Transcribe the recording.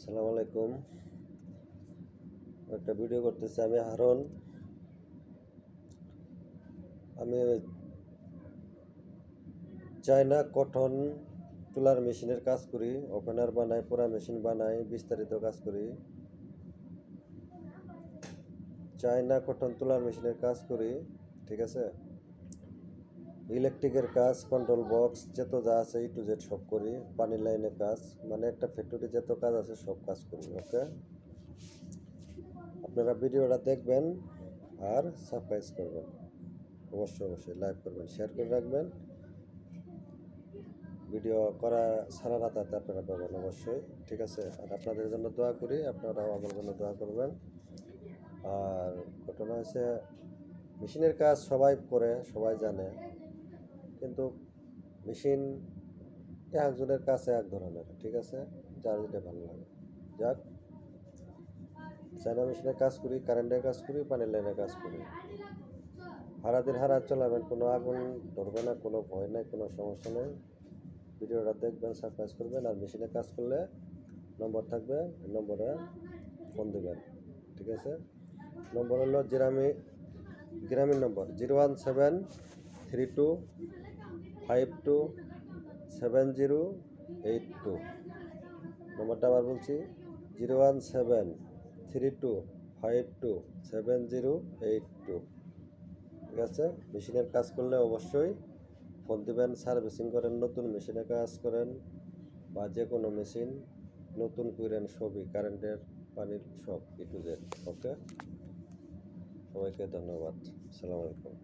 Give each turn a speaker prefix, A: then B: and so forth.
A: আসসালামু আলাইকুম। একটা ভিডিও করতেছি আমি হারুন। আমি চায়না কটন তুলার মেশিনের কাজ করি, ওপেনার বানাই, পোড়া মেশিন বানাই, বিস্তারিত কাজ করি। চায়না কটন তুলার মেশিনের কাজ করি, ঠিক আছে। ইলেকট্রিকের কাজ, কন্ট্রোল বক্স যত যা আছে A to Z সব করি। পানি লাইনের কাজ, মানে একটা ফ্যাক্টরি যত কাজ আছে সব কাজ করি। ওকে, আপনারা ভিডিওটা দেখবেন আর সাবস্ক্রাইব করবেন, অবশ্যই লাইক করবেন, শেয়ার করে রাখবেন। ভিডিও করা সারা রাত আপনারা পাবেন অবশ্যই, ঠিক আছে। আর আপনাদের জন্য দোয়া করি, আপনারাও আমার জন্য দোয়া করবেন। আর ঘটনা হয়েছে, মেশিনের কাজ সবাই করে, সবাই জানে, কিন্তু মেশিন একজনের কাছে এক ধরনের, ঠিক আছে, যার যেটা ভালো লাগে। যাক, চায়না মেশিনের কাজ করি, কারেন্টের কাজ করি, পানির লাইনের কাজ করি। সারাদিন হারা চলাবেন, কোনো আগুন ধরবে না, কোনো ভয় নাই, কোনো সমস্যা নেই। ভিডিওটা দেখবেন, সাবস্ক্রাইব করবেন। আর মেশিনে কাজ করলে নম্বর থাকবে, নম্বরে ফোন দেবেন, ঠিক আছে। নম্বর হলো গ্রামীণ নম্বর 01732527082। নম্বরটা আবার বলছি, 01732527082, ঠিক আছে। মেশিনের কাজ করলে অবশ্যই ফোন দেবেন। সার্ভিসিং করেন, নতুন মেশিনে কাজ করেন, বা যে কোনো মেশিন নতুন করেন, সবই কারেন্টের, পানির, সব A to Z। ওকে, সবাইকে ধন্যবাদ। আসসালামু আলাইকুম।